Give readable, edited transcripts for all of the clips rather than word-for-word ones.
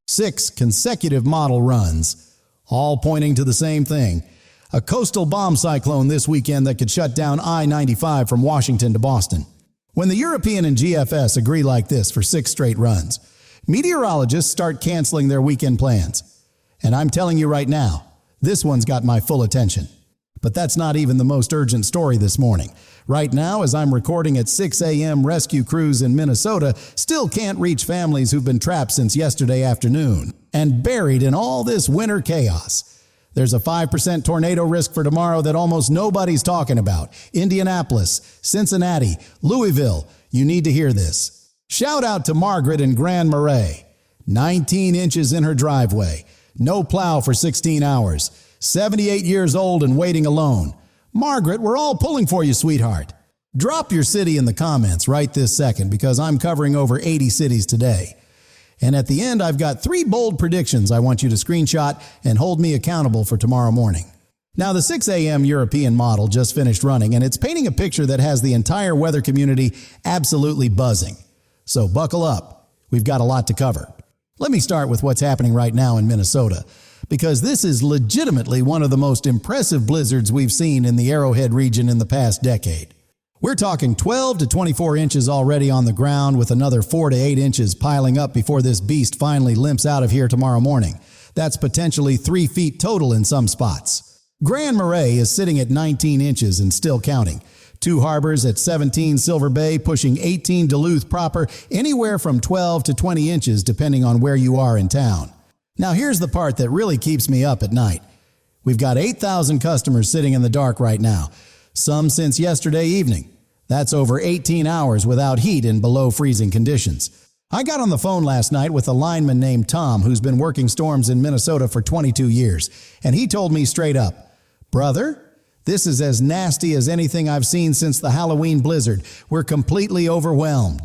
6 consecutive model runs, all pointing to the same thing. A coastal bomb cyclone this weekend that could shut down I-95 from Washington to Boston. When the European and GFS agree like this for 6 straight runs, meteorologists start canceling their weekend plans. And I'm telling you right now, this one's got my full attention. But that's not even the most urgent story this morning. Right now, as I'm recording at 6 a.m., rescue crews in Minnesota still can't reach families who've been trapped since yesterday afternoon and buried in all this winter chaos. There's a 5% tornado risk for tomorrow that almost nobody's talking about. Indianapolis, Cincinnati, Louisville. You need to hear this. Shout out to Margaret in Grand Marais. 19 inches in her driveway. No plow for 16 hours. 78 years old and waiting alone. Margaret, we're all pulling for you, sweetheart. Drop your city in the comments right this second because I'm covering over 80 cities today. And at the end, I've got 3 bold predictions I want you to screenshot and hold me accountable for tomorrow morning. Now, the 6 a.m. European model just finished running, and it's painting a picture that has the entire weather community absolutely buzzing. So buckle up. We've got a lot to cover. Let me start with what's happening right now in Minnesota, because this is legitimately one of the most impressive blizzards we've seen in the Arrowhead region in the past decade. We're talking 12 to 24 inches already on the ground, with another 4 to 8 inches piling up before this beast finally limps out of here tomorrow morning. That's potentially 3 feet total in some spots. Grand Marais is sitting at 19 inches and still counting. 2 Harbors at 17 Silver Bay, pushing 18 Duluth proper, anywhere from 12 to 20 inches depending on where you are in town. Now here's the part that really keeps me up at night. We've got 8,000 customers sitting in the dark right now, some since yesterday evening. That's over 18 hours without heat in below freezing conditions. I got on the phone last night with a lineman named Tom who's been working storms in Minnesota for 22 years, and he told me straight up, "Brother, this is as nasty as anything I've seen since the Halloween blizzard. We're completely overwhelmed."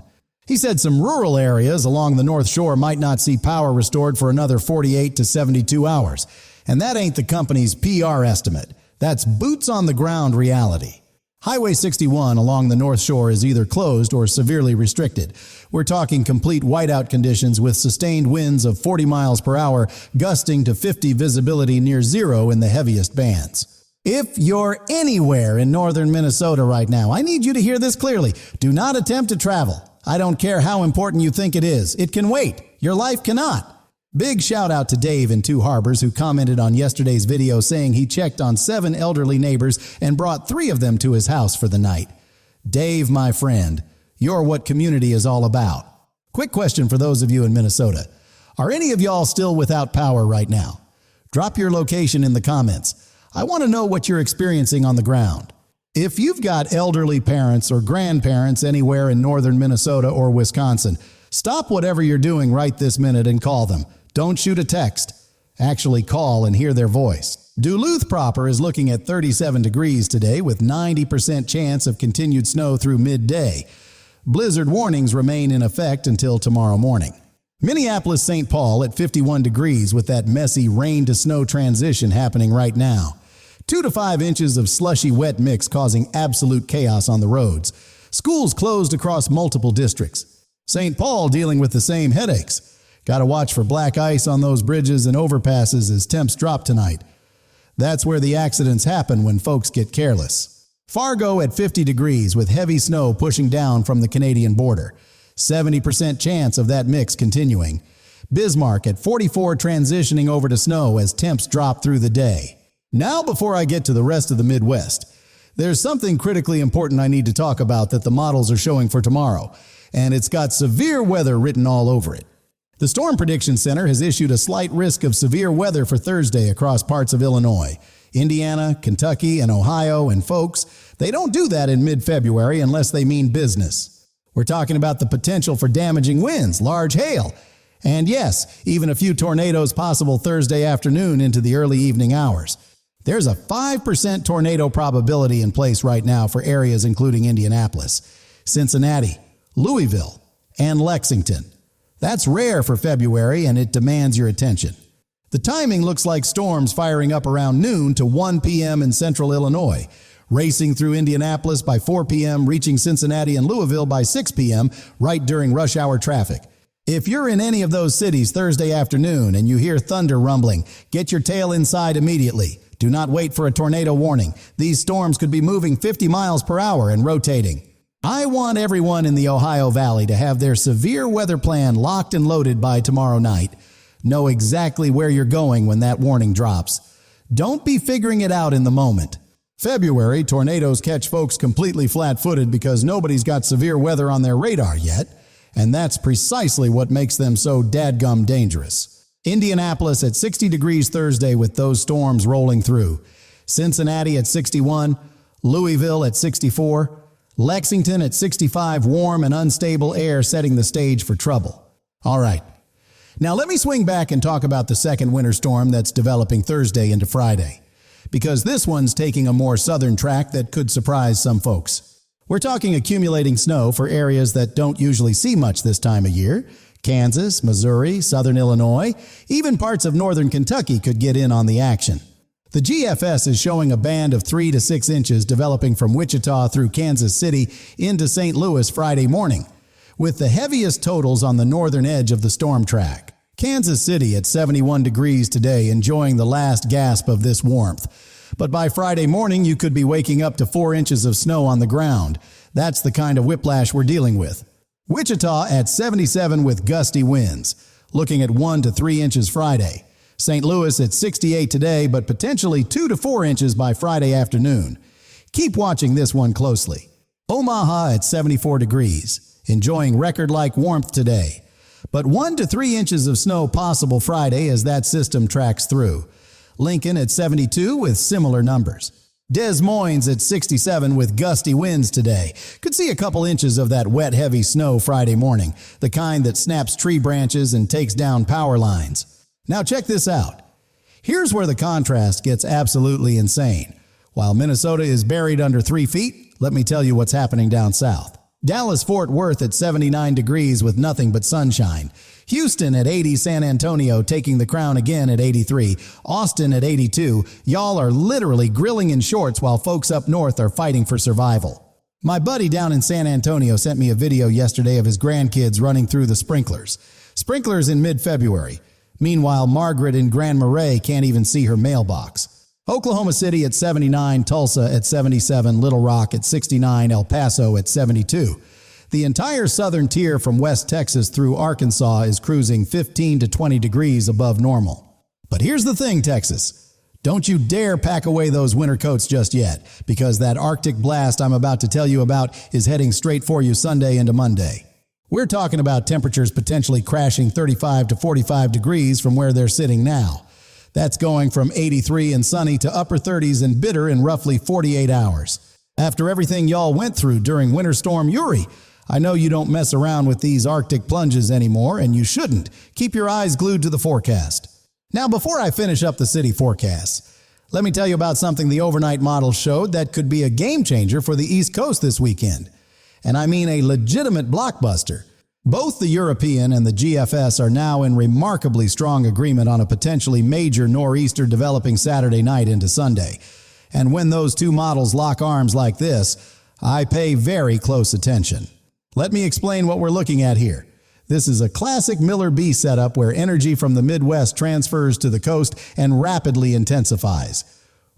He said some rural areas along the North Shore might not see power restored for another 48 to 72 hours. And that ain't the company's PR estimate. That's boots on the ground reality. Highway 61 along the North Shore is either closed or severely restricted. We're talking complete whiteout conditions with sustained winds of 40 miles per hour, gusting to 50 visibility near zero in the heaviest bands. If you're anywhere in northern Minnesota right now, I need you to hear this clearly. Do not attempt to travel. I don't care how important you think it is. It can wait. Your life cannot. Big shout out to Dave in 2 Harbors, who commented on yesterday's video saying he checked on 7 elderly neighbors and brought 3 of them to his house for the night. Dave, my friend, you're what community is all about. Quick question for those of you in Minnesota. Are any of y'all still without power right now? Drop your location in the comments. I want to know what you're experiencing on the ground. If you've got elderly parents or grandparents anywhere in northern Minnesota or Wisconsin, stop whatever you're doing right this minute and call them. Don't shoot a text. Actually call and hear their voice. Duluth proper is looking at 37 degrees today with 90% chance of continued snow through midday. Blizzard warnings remain in effect until tomorrow morning. Minneapolis-St. Paul at 51 degrees with that messy rain to snow transition happening right now. 2 to 5 inches of slushy wet mix causing absolute chaos on the roads. Schools closed across multiple districts. St. Paul dealing with the same headaches. Got to watch for black ice on those bridges and overpasses as temps drop tonight. That's where the accidents happen when folks get careless. Fargo at 50 degrees with heavy snow pushing down from the Canadian border. 70% chance of that mix continuing. Bismarck at 44 transitioning over to snow as temps drop through the day. Now, before I get to the rest of the Midwest, there's something critically important I need to talk about that the models are showing for tomorrow, and it's got severe weather written all over it. The Storm Prediction Center has issued a slight risk of severe weather for Thursday across parts of Illinois, Indiana, Kentucky, and Ohio, and folks, they don't do that in mid-February unless they mean business. We're talking about the potential for damaging winds, large hail, and yes, even a few tornadoes possible Thursday afternoon into the early evening hours. There's a 5% tornado probability in place right now for areas including Indianapolis, Cincinnati, Louisville, and Lexington. That's rare for February, and it demands your attention. The timing looks like storms firing up around noon to 1 p.m. in central Illinois, racing through Indianapolis by 4 p.m., reaching Cincinnati and Louisville by 6 p.m., right during rush hour traffic. If you're in any of those cities Thursday afternoon and you hear thunder rumbling, get your tail inside immediately. Do not wait for a tornado warning. These storms could be moving 50 miles per hour and rotating. I want everyone in the Ohio Valley to have their severe weather plan locked and loaded by tomorrow night. Know exactly where you're going when that warning drops. Don't be figuring it out in the moment. February, tornadoes catch folks completely flat-footed because nobody's got severe weather on their radar yet, and that's precisely what makes them so dadgum dangerous. Indianapolis at 60 degrees Thursday with those storms rolling through. Cincinnati at 61, Louisville at 64, Lexington at 65, warm and unstable air setting the stage for trouble. All right. Now let me swing back and talk about the second winter storm that's developing Thursday into Friday, because this one's taking a more southern track that could surprise some folks. We're talking accumulating snow for areas that don't usually see much this time of year. Kansas, Missouri, southern Illinois, even parts of northern Kentucky could get in on the action. The GFS is showing a band of 3 to 6 inches developing from Wichita through Kansas City into St. Louis Friday morning, with the heaviest totals on the northern edge of the storm track. Kansas City at 71 degrees today, enjoying the last gasp of this warmth. But by Friday morning, you could be waking up to 4 inches of snow on the ground. That's the kind of whiplash we're dealing with. Wichita at 77 with gusty winds, looking at 1 to 3 inches Friday. St. Louis at 68 today, but potentially 2 to 4 inches by Friday afternoon. Keep watching this one closely. Omaha at 74 degrees, enjoying record-like warmth today. But 1 to 3 inches of snow possible Friday as that system tracks through. Lincoln at 72 with similar numbers. Des Moines at 67 with gusty winds today. Could see a couple inches of that wet, heavy snow Friday morning, the kind that snaps tree branches and takes down power lines. Now check this out. Here's where the contrast gets absolutely insane. While Minnesota is buried under 3 feet, let me tell you what's happening down south. Dallas-Fort Worth at 79 degrees with nothing but sunshine. Houston at 80, San Antonio taking the crown again at 83, Austin at 82. Y'all are literally grilling in shorts while folks up north are fighting for survival. My buddy down in San Antonio sent me a video yesterday of his grandkids running through the sprinklers. Sprinklers in mid-February. Meanwhile, Margaret in Grand Marais can't even see her mailbox. Oklahoma City at 79, Tulsa at 77, Little Rock at 69, El Paso at 72. The entire southern tier from West Texas through Arkansas is cruising 15 to 20 degrees above normal. But here's the thing, Texas. Don't you dare pack away those winter coats just yet, because that Arctic blast I'm about to tell you about is heading straight for you Sunday into Monday. We're talking about temperatures potentially crashing 35 to 45 degrees from where they're sitting now. That's going from 83 and sunny to upper 30s and bitter in roughly 48 hours. After everything y'all went through during Winter Storm Uri, I know you don't mess around with these Arctic plunges anymore, and you shouldn't. Keep your eyes glued to the forecast. Now, before I finish up the city forecasts, let me tell you about something the overnight model showed that could be a game changer for the East Coast this weekend. And I mean a legitimate blockbuster. Both the European and the GFS are now in remarkably strong agreement on a potentially major nor'easter developing Saturday night into Sunday. And when those two models lock arms like this, I pay very close attention. Let me explain what we're looking at here. This is a classic Miller B setup where energy from the Midwest transfers to the coast and rapidly intensifies.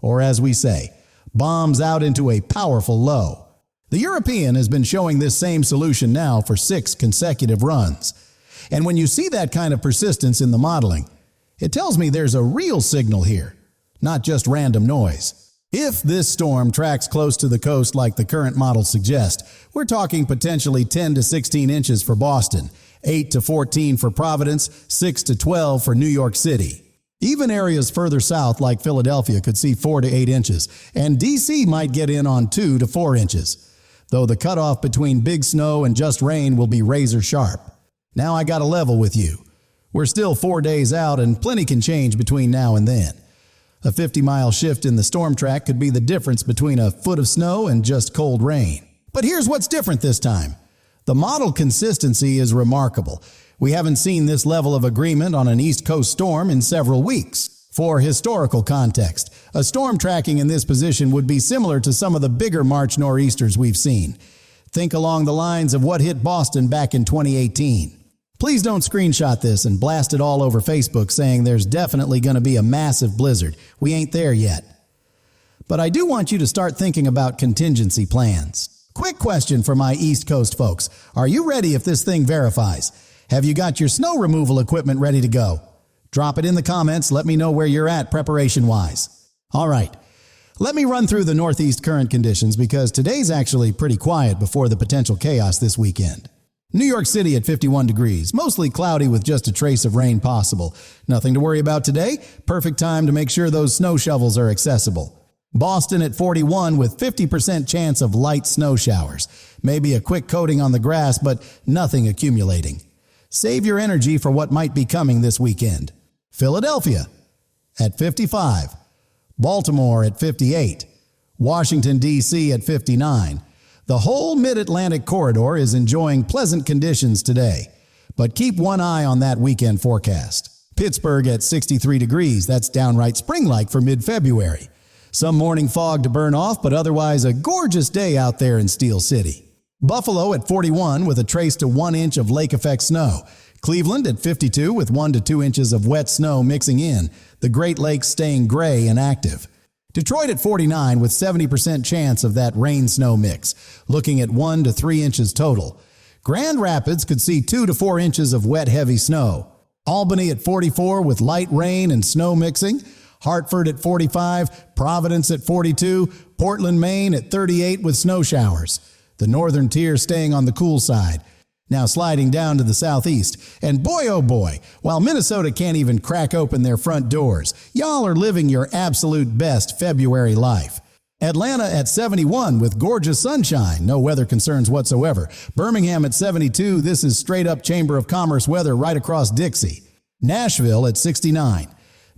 Or as we say, bombs out into a powerful low. The European has been showing this same solution now for 6 consecutive runs. And when you see that kind of persistence in the modeling, it tells me there's a real signal here, not just random noise. If this storm tracks close to the coast like the current models suggest, we're talking potentially 10 to 16 inches for Boston, 8 to 14 for Providence, 6 to 12 for New York City. Even areas further south like Philadelphia could see 4 to 8 inches, and D.C. might get in on 2 to 4 inches, though the cutoff between big snow and just rain will be razor sharp. Now I got to level with you. We're still 4 days out and plenty can change between now and then. A 50-mile shift in the storm track could be the difference between a foot of snow and just cold rain. But here's what's different this time. The model consistency is remarkable. We haven't seen this level of agreement on an East Coast storm in several weeks. For historical context, a storm tracking in this position would be similar to some of the bigger March nor'easters we've seen. Think along the lines of what hit Boston back in 2018. Please don't screenshot this and blast it all over Facebook saying there's definitely going to be a massive blizzard. We ain't there yet. But I do want you to start thinking about contingency plans. Quick question for my East Coast folks. Are you ready if this thing verifies? Have you got your snow removal equipment ready to go? Drop it in the comments. Let me know where you're at preparation-wise. All right. Let me run through the Northeast current conditions because today's actually pretty quiet before the potential chaos this weekend. New York City at 51 degrees, mostly cloudy with just a trace of rain possible. Nothing to worry about today. Perfect time to make sure those snow shovels are accessible. Boston at 41 with 50% chance of light snow showers. Maybe a quick coating on the grass, but nothing accumulating. Save your energy for what might be coming this weekend. Philadelphia at 55. Baltimore at 58. Washington, D.C. at 59. The whole Mid-Atlantic corridor is enjoying pleasant conditions today, but keep one eye on that weekend forecast. Pittsburgh at 63 degrees, that's downright spring-like for mid-February. Some morning fog to burn off, but otherwise a gorgeous day out there in Steel City. Buffalo at 41 with a trace to 1 inch of lake effect snow. Cleveland at 52 with 1 to 2 inches of wet snow mixing in, the Great Lakes staying gray and active. Detroit at 49 with 70% chance of that rain-snow mix, looking at 1 to 3 inches total. Grand Rapids could see 2 to 4 inches of wet, heavy snow. Albany at 44 with light rain and snow mixing. Hartford at 45, Providence at 42, Portland, Maine at 38 with snow showers. The northern tier staying on the cool side. Now sliding down to the southeast. And boy, oh boy, while Minnesota can't even crack open their front doors, y'all are living your absolute best February life. Atlanta at 71 with gorgeous sunshine, no weather concerns whatsoever. Birmingham at 72, this is straight up Chamber of Commerce weather right across Dixie. Nashville at 69.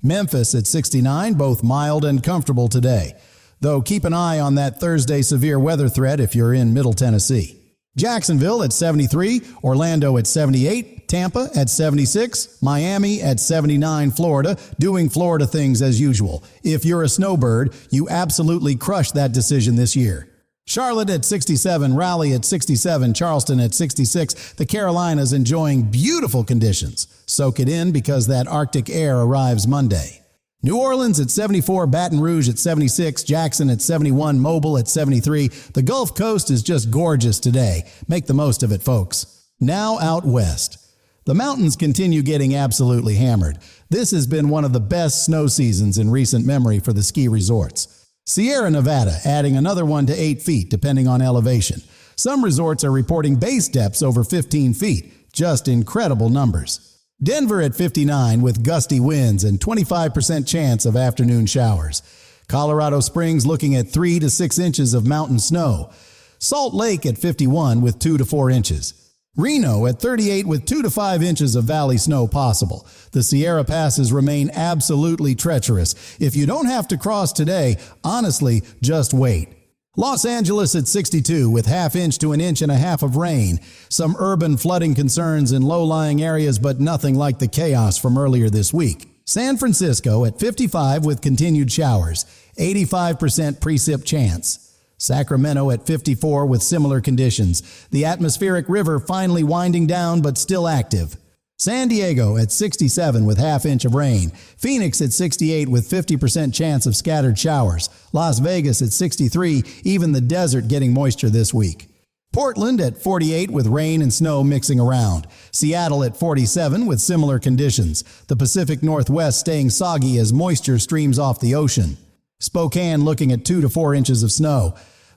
Memphis at 69, both mild and comfortable today. Though keep an eye on that Thursday severe weather threat if you're in Middle Tennessee. Jacksonville at 73, Orlando at 78, Tampa at 76, Miami at 79, Florida, doing Florida things as usual. If you're a snowbird, you absolutely crushed that decision this year. Charlotte at 67, Raleigh at 67, Charleston at 66, the Carolinas enjoying beautiful conditions. Soak it in because that Arctic air arrives Monday. New Orleans at 74, Baton Rouge at 76, Jackson at 71, Mobile at 73. The Gulf Coast is just gorgeous today. Make the most of it, folks. Now out west. The mountains continue getting absolutely hammered. This has been one of the best snow seasons in recent memory for the ski resorts. Sierra Nevada adding another 1 to 8 feet depending on elevation. Some resorts are reporting base depths over 15 feet. Just incredible numbers. Denver at 59 with gusty winds and 25% chance of afternoon showers. Colorado Springs looking at 3 to 6 inches of mountain snow. Salt Lake at 51 with 2 to 4 inches. Reno at 38 with 2 to 5 inches of valley snow possible. The Sierra Passes remain absolutely treacherous. If you don't have to cross today, honestly, just wait. Los Angeles at 62 with 1/2 inch to 1.5 inches of rain. Some urban flooding concerns in low-lying areas, but nothing like the chaos from earlier this week. San Francisco at 55 with continued showers, 85% precip chance. Sacramento at 54 with similar conditions. The atmospheric river finally winding down but still active. San Diego at 67 with 1/2 inch of rain. Phoenix at 68 with 50% chance of scattered showers. Las Vegas at 63, even the desert getting moisture this week. Portland at 48 with rain and snow mixing around. Seattle at 47 with similar conditions. The Pacific Northwest staying soggy as moisture streams off the ocean. Spokane looking at 2 to 4 inches of snow.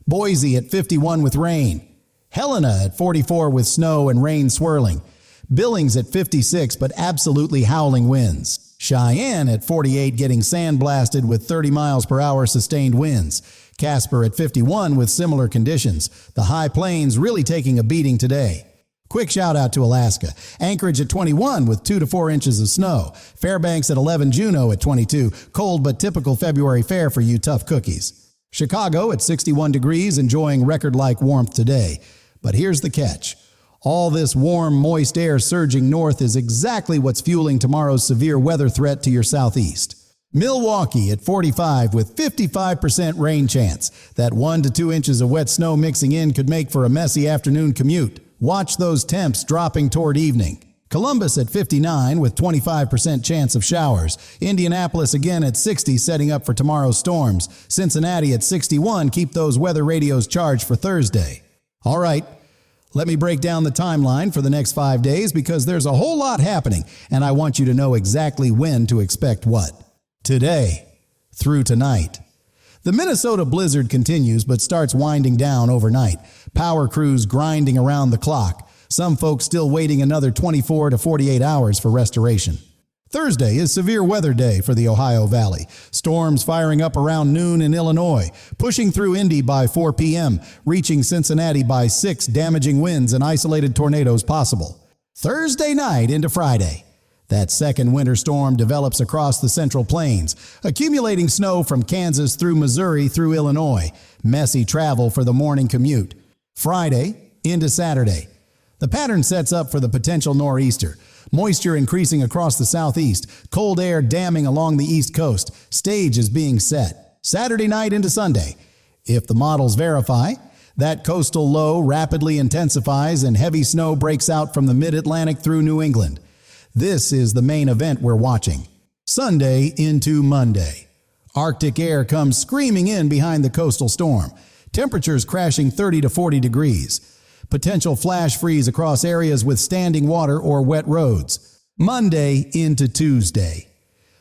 Boise at 51 with rain. Helena at 44 with snow and rain swirling. Billings at 56, but absolutely howling winds. Cheyenne at 48 getting sandblasted with 30 miles per hour sustained winds. Casper at 51 with similar conditions. The high plains really taking a beating today. Quick shout out to Alaska. Anchorage at 21 with 2 to 4 inches of snow. Fairbanks at 11, Juneau at 22. Cold but typical February fare for you tough cookies. Chicago at 61 degrees enjoying record-like warmth today. But here's the catch. All this warm, moist air surging north is exactly what's fueling tomorrow's severe weather threat to your southeast. Milwaukee at 45 with 55% rain chance. That 1 to 2 inches of wet snow mixing in could make for a messy afternoon commute. Watch those temps dropping toward evening. Columbus at 59 with 25% chance of showers. Indianapolis again at 60, setting up for tomorrow's storms. Cincinnati at 61, keep those weather radios charged for Thursday. All right, let me break down the timeline for the next 5 days because there's a whole lot happening, and I want you to know exactly when to expect what. Today through tonight. The Minnesota blizzard continues but starts winding down overnight. Power crews grinding around the clock. Some folks still waiting another 24 to 48 hours for restoration. Thursday is severe weather day for the Ohio Valley. Storms firing up around noon in Illinois, pushing through Indy by 4 p.m., reaching Cincinnati by 6, damaging winds and isolated tornadoes possible. Thursday night into Friday. That second winter storm develops across the Central Plains, accumulating snow from Kansas through Missouri through Illinois. Messy travel for the morning commute. Friday into Saturday. The pattern sets up for the potential nor'easter. Moisture increasing across the southeast, cold air damming along the east coast. Stage is being set. Saturday night into Sunday. If the models verify, that coastal low rapidly intensifies and heavy snow breaks out from the mid-Atlantic through New England. This is the main event we're watching. Sunday into Monday. Arctic air comes screaming in behind the coastal storm. Temperatures crashing 30 to 40 degrees. Potential flash freeze across areas with standing water or wet roads. Monday into Tuesday.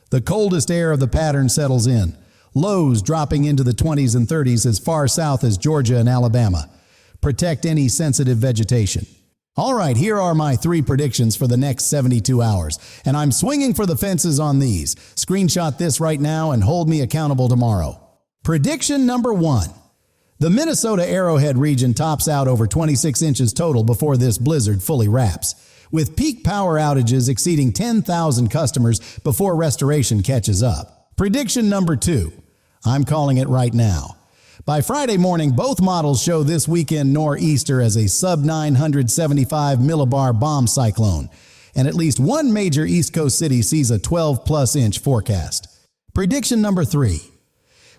The coldest air of the pattern settles in. Lows dropping into the 20s and 30s as far south as Georgia and Alabama. Protect any sensitive vegetation. All right, here are my 3 predictions for the next 72 hours, and I'm swinging for the fences on these. Screenshot this right now and hold me accountable tomorrow. Prediction number 1. The Minnesota Arrowhead region tops out over 26 inches total before this blizzard fully wraps, with peak power outages exceeding 10,000 customers before restoration catches up. Prediction number 2. I'm calling it right now. By Friday morning, both models show this weekend nor'easter as a sub-975 millibar bomb cyclone, and at least one major East Coast city sees a 12-plus inch forecast. Prediction number 3.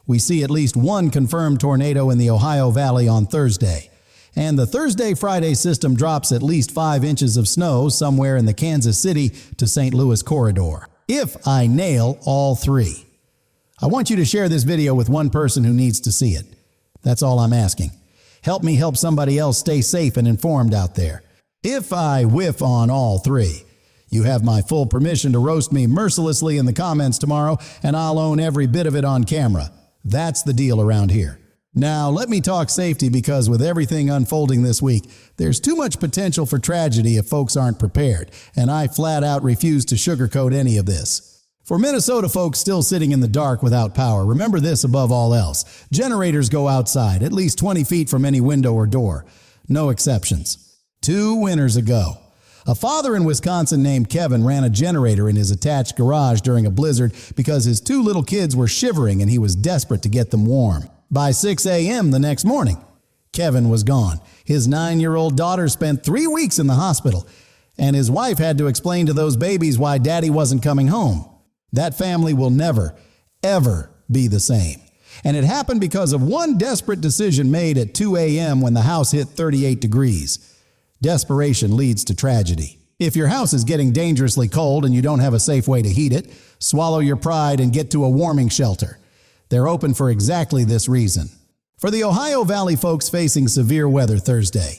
We see at least one confirmed tornado in the Ohio Valley on Thursday, and the Thursday-Friday system drops at least 5 inches of snow somewhere in the Kansas City to St. Louis corridor. If I nail all 3. I want you to share this video with one person who needs to see it. That's all I'm asking. Help me help somebody else stay safe and informed out there. If I whiff on all 3, you have my full permission to roast me mercilessly in the comments tomorrow, and I'll own every bit of it on camera. That's the deal around here. Now, let me talk safety because with everything unfolding this week, there's too much potential for tragedy if folks aren't prepared, and I flat out refuse to sugarcoat any of this. For Minnesota folks still sitting in the dark without power, remember this above all else. Generators go outside, at least 20 feet from any window or door. No exceptions. 2 winters ago, a father in Wisconsin named Kevin ran a generator in his attached garage during a blizzard because his 2 little kids were shivering and he was desperate to get them warm. By 6 a.m. the next morning, Kevin was gone. His 9-year-old daughter spent 3 weeks in the hospital, and his wife had to explain to those babies why daddy wasn't coming home. That family will never, ever be the same. And it happened because of one desperate decision made at 2 a.m. when the house hit 38 degrees. Desperation leads to tragedy. If your house is getting dangerously cold and you don't have a safe way to heat it, swallow your pride and get to a warming shelter. They're open for exactly this reason. For the Ohio Valley folks facing severe weather Thursday,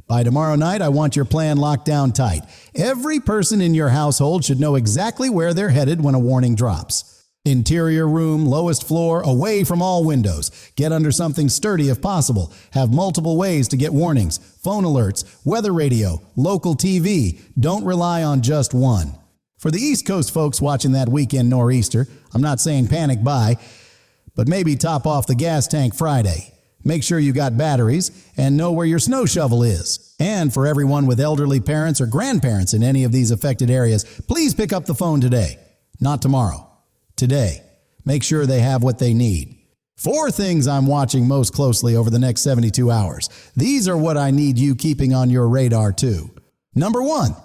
by tomorrow night, I want your plan locked down tight. Every person in your household should know exactly where they're headed when a warning drops. Interior room, lowest floor, away from all windows. Get under something sturdy if possible. Have multiple ways to get warnings. Phone alerts, weather radio, local TV. Don't rely on just one. For the East Coast folks watching that weekend nor'easter, I'm not saying panic buy, but maybe top off the gas tank Friday. Make sure you got batteries and know where your snow shovel is. And for everyone with elderly parents or grandparents in any of these affected areas, please pick up the phone today, not tomorrow. Today, make sure they have what they need. 4 things I'm watching most closely over the next 72 hours. These are what I need you keeping on your radar too. Number 1,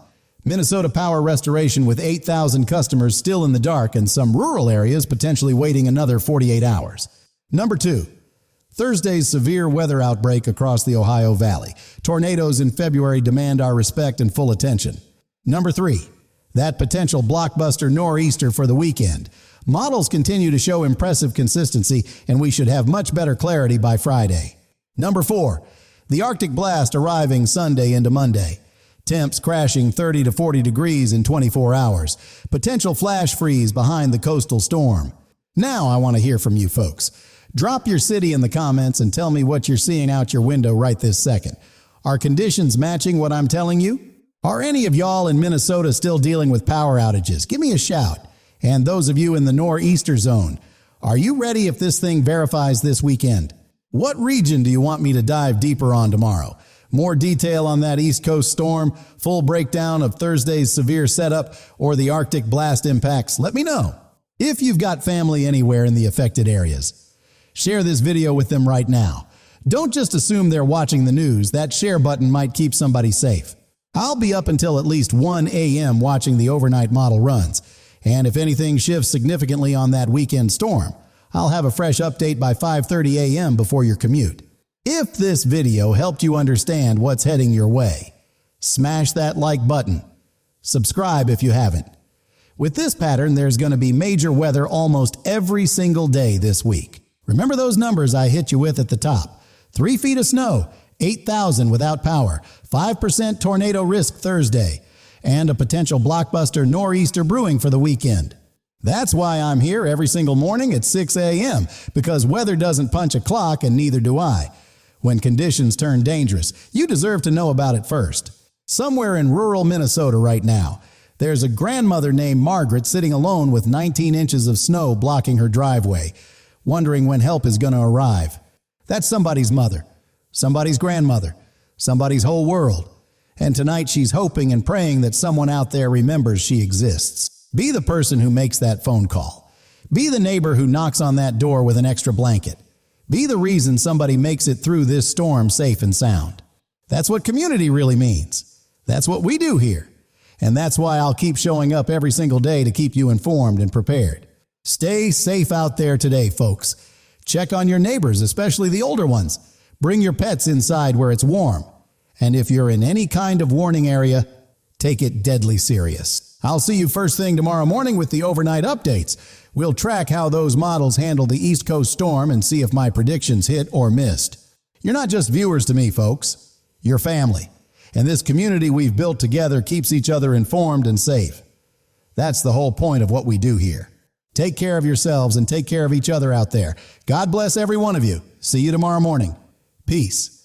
Minnesota power restoration with 8,000 customers still in the dark and some rural areas potentially waiting another 48 hours. Number 2, Thursday's severe weather outbreak across the Ohio Valley. Tornadoes in February demand our respect and full attention. Number 3, that potential blockbuster nor'easter for the weekend. Models continue to show impressive consistency, and we should have much better clarity by Friday. Number 4, the Arctic blast arriving Sunday into Monday. Temps crashing 30 to 40 degrees in 24 hours. Potential flash freeze behind the coastal storm. Now I want to hear from you folks. Drop your city in the comments and tell me what you're seeing out your window right this second. Are conditions matching what I'm telling you? Are any of y'all in Minnesota still dealing with power outages? Give me a shout. And those of you in the nor'easter zone, are you ready if this thing verifies this weekend? What region do you want me to dive deeper on tomorrow? More detail on that East Coast storm, full breakdown of Thursday's severe setup, or the Arctic blast impacts? Let me know. If you've got family anywhere in the affected areas, share this video with them right now. Don't just assume they're watching the news. That share button might keep somebody safe. I'll be up until at least 1 a.m. watching the overnight model runs. And if anything shifts significantly on that weekend storm, I'll have a fresh update by 5:30 a.m. before your commute. If this video helped you understand what's heading your way, smash that like button. Subscribe if you haven't. With this pattern, there's going to be major weather almost every single day this week. Remember those numbers I hit you with at the top. 3 feet of snow, 8,000 without power, 5% tornado risk Thursday, and a potential blockbuster nor'easter brewing for the weekend. That's why I'm here every single morning at 6 a.m., because weather doesn't punch a clock and neither do I. When conditions turn dangerous, you deserve to know about it first. Somewhere in rural Minnesota right now, there's a grandmother named Margaret sitting alone with 19 inches of snow blocking her driveway, wondering when help is going to arrive. That's somebody's mother, somebody's grandmother, somebody's whole world. And tonight she's hoping and praying that someone out there remembers she exists. Be the person who makes that phone call. Be the neighbor who knocks on that door with an extra blanket. Be the reason somebody makes it through this storm safe and sound. That's what community really means. That's what we do here. And that's why I'll keep showing up every single day to keep you informed and prepared. Stay safe out there today, folks. Check on your neighbors, especially the older ones. Bring your pets inside where it's warm. And if you're in any kind of warning area, take it deadly serious. I'll see you first thing tomorrow morning with the overnight updates. We'll track how those models handle the East Coast storm and see if my predictions hit or missed. You're not just viewers to me, folks. You're family. And this community we've built together keeps each other informed and safe. That's the whole point of what we do here. Take care of yourselves and take care of each other out there. God bless every one of you. See you tomorrow morning. Peace.